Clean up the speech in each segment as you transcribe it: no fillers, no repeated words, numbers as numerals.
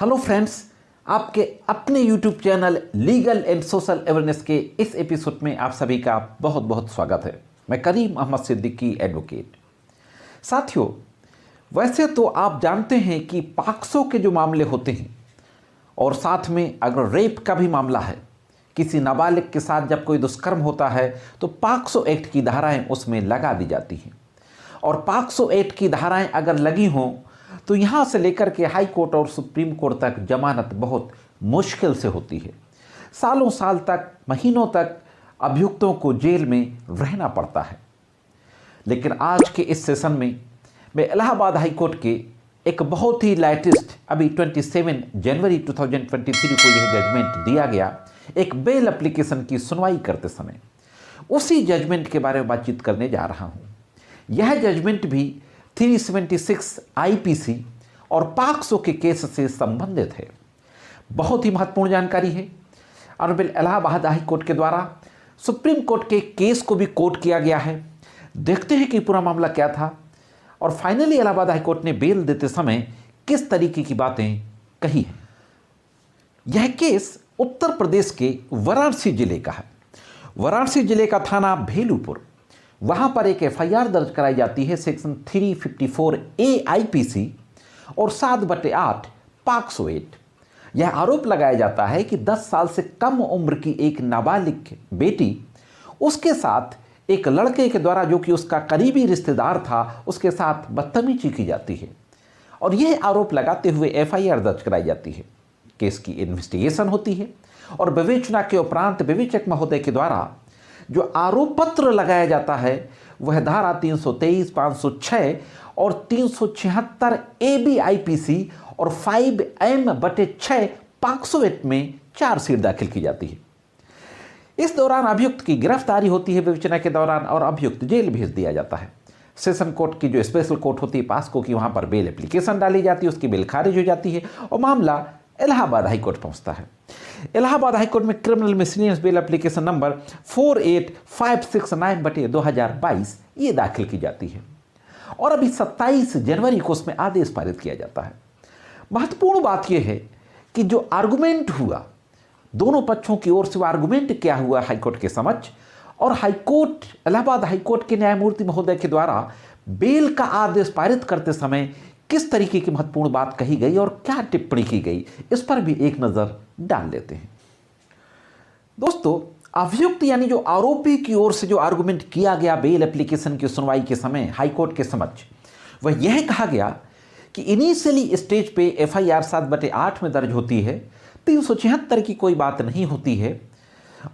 Hello friends, आपके अपने YouTube channel legal and social awareness के इस एपिसोड में आप सभी का बहुत बहुत स्वागत है। मैं करीम अहमद सिद्दीकी एडवोकेट। साथियों, वैसे तो आप जानते हैं कि पॉक्सो के जो मामले होते हैं और साथ में अगर रेप का भी मामला है, किसी नाबालिग के साथ जब कोई दुष्कर्म होता है तो पॉक्सो एक्ट की धाराएं उसमें लगा दी जाती हैं। और पॉक्सो एक्ट की धाराएं अगर लगी हों तो यहाँ से लेकर के हाई कोर्ट और सुप्रीम कोर्ट तक जमानत बहुत मुश्किल से होती है। सालों साल तक, महीनों तक अभियुक्तों को जेल में रहना पड़ता है। लेकिन आज के इस सेशन में मैं इलाहाबाद हाई कोर्ट के एक बहुत ही लेटेस्ट, अभी 27 जनवरी 2023 को यह जजमेंट दिया गया, एक बेल एप्लीकेशन की सुनवाई करते समय उसी जजमेंट के बारे में बातचीत करने जा रहा हूँ। यह जजमेंट भी 376 आईपीसी और पॉक्सो के केस से संबंधित है। बहुत ही महत्वपूर्ण जानकारी है। ऑनरेबल इलाहाबाद हाई कोर्ट के द्वारा सुप्रीम कोर्ट के केस को भी कोट किया गया है। देखते हैं कि पूरा मामला क्या था और फाइनली इलाहाबाद हाई कोर्ट ने बेल देते समय किस तरीके की बातें कही हैं। यह केस उत्तर प्रदेश के वाराणसी जिले का है। वाराणसी जिले का थाना भेलूपुर, वहां पर एक एफआईआर दर्ज कराई जाती है सेक्शन 354 ए आईपीसी और 7/8 पॉक्सो एक्ट। यह आरोप लगाया जाता है कि 10 साल से कम उम्र की एक नाबालिग बेटी, उसके साथ एक लड़के के द्वारा जो कि उसका करीबी रिश्तेदार था, उसके साथ बदतमीजी की जाती है और यह आरोप लगाते हुए एफआईआर दर्ज कराई जाती है। केस की इन्वेस्टिगेशन होती है और विवेचना के उपरांत विवेचक महोदय के द्वारा जो आरोप पत्र लगाया जाता है वह धारा 323, 506 और 376 ABIPC और 5M/6 पॉक्सो एक्ट में चार्जशीट दाखिल की जाती है। इस दौरान अभियुक्त की गिरफ्तारी होती है विवेचना के दौरान और अभियुक्त जेल भेज दिया जाता है। सेशन कोर्ट की जो स्पेशल कोर्ट होती है पॉक्सो की, वहां पर बेल एप्लीकेशन डाली जाती है, उसकी बेल खारिज हो जाती है और मामला इलाहाबाद हाई कोर्ट पहुंचता है। इलाहाबाद हाई कोर्ट में criminal miscellaneous bail application number 48569/2022 ये दाखिल की जाती है और अभी 27 जनवरी को उसमें आदेश पारित किया जाता है। महत्वपूर्ण बात यह है कि जो आर्गुमेंट हुआ दोनों पक्षों की ओर से, वो आर्गुमेंट क्या हुआ हाईकोर्ट के समक्ष और हाईकोर्ट, इलाहाबाद हाईकोर्ट के न्यायमूर्ति महोदय के द्वारा बेल का आदेश पारित करते समय किस तरीके की महत्वपूर्ण बात कही गई और क्या टिप्पणी की गई, इस पर भी एक नजर डाल लेते हैं। दोस्तों, अभियुक्त यानी जो आरोपी की ओर से जो आर्गुमेंट किया गया बेल एप्लीकेशन की सुनवाई के समय हाईकोर्ट के समक्ष, वह यह कहा गया कि इनिशियली स्टेज पे एफआईआर 7/8 में दर्ज होती है, 376 की कोई बात नहीं होती है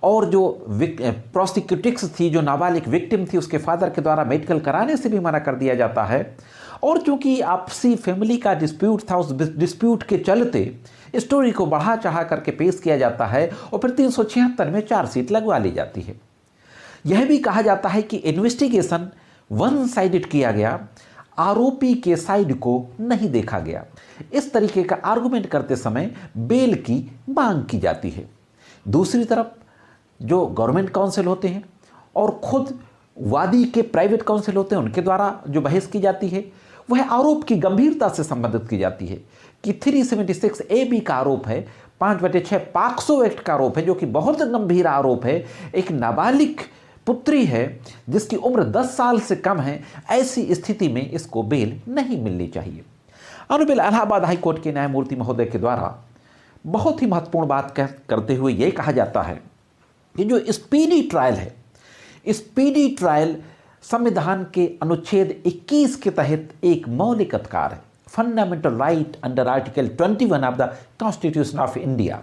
और जो प्रोसिक्यूटिक्स थी, जो नाबालिग विक्टिम थी, उसके फादर के द्वारा मेडिकल कराने से भी मना कर दिया जाता है और चूंकि आपसी फैमिली का डिस्प्यूट था, उस डिस्प्यूट के चलते स्टोरी को बढ़ा चढ़ा करके पेश किया जाता है और फिर 376 में चार्जशीट लगवा ली जाती है। यह भी कहा जाता है कि इन्वेस्टिगेशन वन साइडेड किया गया, आरोपी के साइड को नहीं देखा गया। इस तरीके का आर्गुमेंट करते समय बेल की मांग की जाती है। दूसरी तरफ जो गवर्नमेंट काउंसिल होते हैं और खुद वादी के प्राइवेट काउंसिल होते हैं, उनके द्वारा जो बहस की जाती है वह आरोप की गंभीरता से संबंधित की जाती है कि 376 AB का आरोप है, 5/6 पॉक्सो एक्ट का आरोप है जो कि बहुत गंभीर आरोप है। एक नाबालिग पुत्री है जिसकी उम्र 10 साल से कम है, ऐसी स्थिति में इसको बेल नहीं मिलनी चाहिए। ऑनरेबल इलाहाबाद हाई कोर्ट के न्यायमूर्ति महोदय के द्वारा बहुत ही महत्वपूर्ण बात करते हुए यह कहा जाता है कि जो स्पीडी ट्रायल है, स्पीडी ट्रायल संविधान के अनुच्छेद 21 के तहत एक मौलिक अधिकार है, fundamental right under article 21 of the constitution of India.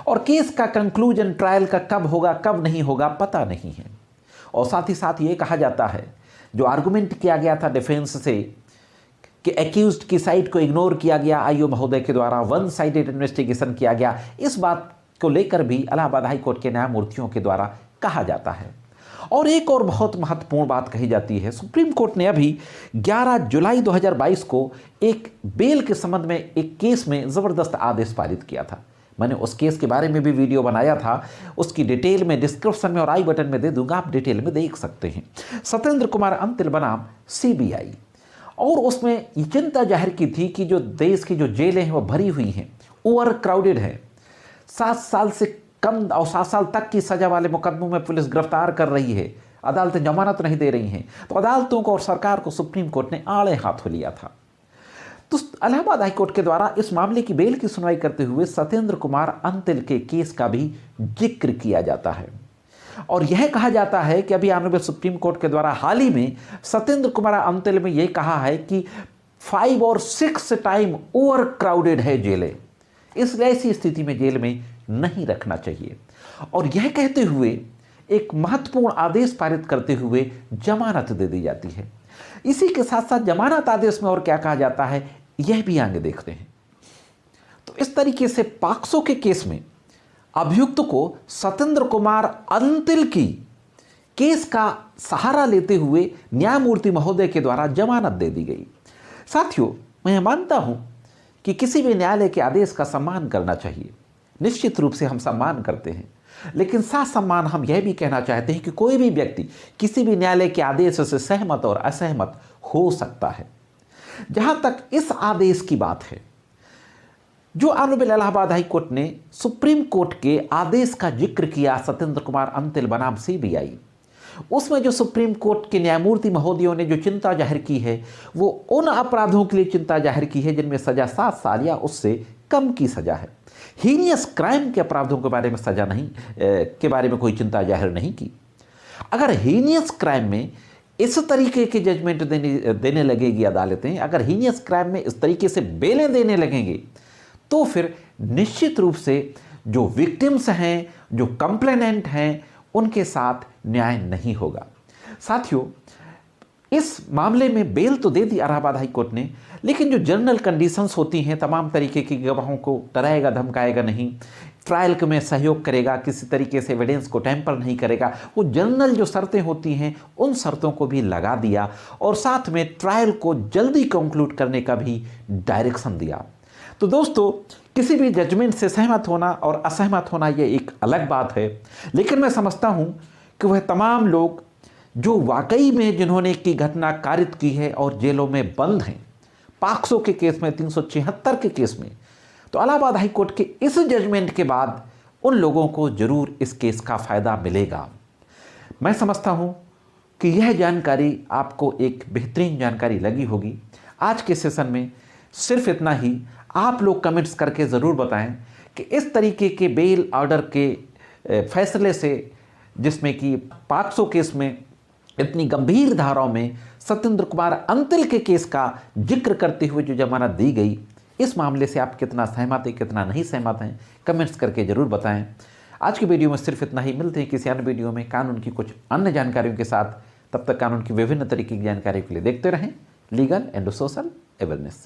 और केस का कंक्लूजन ट्रायल का कब होगा कब नहीं होगा पता नहीं है। और साथ ही साथ ये कहा जाता है, जो आर्गुमेंट किया गया था डिफेंस से कि एक्यूज्ड की साइड को इग्नोर किया गया आईओ महोदय के द्वारा, वन साइडेड इन्वेस्टिगेशन किया गया, इस बात को लेकर भी इलाहाबाद हाई कोर्ट के न्यायमूर्तियों के द्वारा कहा जाता है। और एक और बहुत महत्वपूर्ण बात कही जाती है, सुप्रीम कोर्ट ने अभी 11 जुलाई 2022 को एक बेल के संबंध में एक केस में ज़बरदस्त आदेश पारित किया था। मैंने उस केस के बारे में भी वीडियो बनाया था, उसकी डिटेल में डिस्क्रिप्शन में और आई बटन में दे दूंगा, आप डिटेल में देख सकते हैं। सत्येंद्र कुमार अंतिल बनाम CBI, और उसमें ये चिंता जाहिर की थी कि जो देश की जो जेलें हैं वो भरी हुई हैं, ओवर क्राउडेड है। 7 साल से कम और 7 साल तक की सजा वाले मुकदमों में पुलिस गिरफ्तार कर रही है, अदालतें जमानत नहीं दे रही हैं। तो अदालतों को और सरकार को सुप्रीम कोर्ट ने आड़े हाथों लिया था। तो इलाहाबाद हाईकोर्ट के द्वारा इस मामले की बेल की सुनवाई करते हुए सत्येंद्र कुमार अंतिल के केस का भी जिक्र किया जाता है और यह कहा जाता है कि अभी ऑनरेबल सुप्रीम कोर्ट के द्वारा हाल ही में सत्येंद्र कुमार अंतिल में यह कहा है कि 5 और 6 टाइम ओवर क्राउडेड है जेलें, इसलिए ऐसी स्थिति में जेल में नहीं रखना चाहिए। और यह कहते हुए एक महत्वपूर्ण आदेश पारित करते हुए जमानत दे दी जाती है। इसी के साथ साथ जमानत आदेश में और क्या कहा जाता है यह भी आगे देखते हैं। तो इस तरीके से पॉक्सो के केस में अभियुक्त को सत्येंद्र कुमार अंतिल की केस का सहारा लेते हुए न्यायमूर्ति महोदय के द्वारा जमानत दे दी गई। साथियों, मैं मानता हूं कि किसी भी न्यायालय के आदेश का सम्मान करना चाहिए। निश्चित रूप से हम सम्मान करते हैं, लेकिन साथ सम्मान हम यह भी कहना चाहते हैं कि कोई भी व्यक्ति किसी भी न्यायालय के आदेश से सहमत और असहमत हो सकता है। जहां तक इस आदेश की बात है, जो ऑनरेबल इलाहाबाद हाई कोर्ट ने सुप्रीम कोर्ट के आदेश का जिक्र किया सत्येंद्र कुमार अंतिल बनाम CBI, उसमें जो सुप्रीम कोर्ट के न्यायमूर्ति महोदयों ने जो चिंता जाहिर की है वो उन अपराधों के लिए चिंता जाहिर की है जिनमें सजा 7 साल या उससे कम की सजा है। हीनियस क्राइम के अपराधों के बारे में सजा नहीं के बारे में कोई चिंता जाहिर नहीं की। अगर हीनियस क्राइम में इस तरीके के जजमेंट देने लगेगी अदालतें, अगर हीनियस क्राइम में इस तरीके से बेलें देने लगेंगे, तो फिर निश्चित रूप से जो विक्टिम्स हैं, जो कंप्लेनेंट हैं, उनके साथ न्याय नहीं होगा। साथियों, इस मामले में बेल तो दे दी इलाहाबाद हाई कोर्ट ने, लेकिन जो जनरल कंडीशंस होती हैं, तमाम तरीके की गवाहों को डराएगा धमकाएगा नहीं, ट्रायल में सहयोग करेगा, किसी तरीके से एविडेंस को टैंपर नहीं करेगा, वो जनरल जो शर्तें होती हैं उन शर्तों को भी लगा दिया और साथ में ट्रायल को जल्दी कंक्लूड करने का भी डायरेक्शन दिया। तो दोस्तों, किसी भी जजमेंट से सहमत होना और असहमत होना ये एक अलग बात है, लेकिन मैं समझता हूँ कि वह तमाम लोग जो वाकई में जिन्होंने की घटना कारित की है और जेलों में बंद हैं, पॉक्सो के केस में, 376 के केस में, तो इलाहाबाद हाई कोर्ट के इस जजमेंट के बाद उन लोगों को जरूर इस केस का फ़ायदा मिलेगा। मैं समझता हूं कि यह जानकारी आपको एक बेहतरीन जानकारी लगी होगी। आज के सेशन में सिर्फ इतना ही। आप लोग कमेंट्स करके ज़रूर बताएं कि इस तरीके के बेल ऑर्डर के फैसले से, जिसमें कि पॉक्सो केस में इतनी गंभीर धाराओं में सत्येंद्र कुमार अंतिल के केस का जिक्र करते हुए जो जमानत दी गई, इस मामले से आप कितना सहमत हैं, कितना नहीं सहमत हैं, कमेंट्स करके ज़रूर बताएं। आज की वीडियो में सिर्फ इतना ही। मिलते हैं किसी अन्य वीडियो में कानून की कुछ अन्य जानकारियों के साथ। तब तक कानून की विभिन्न तरीके की जानकारी के लिए देखते रहें लीगल एंड सोशल अवेयरनेस।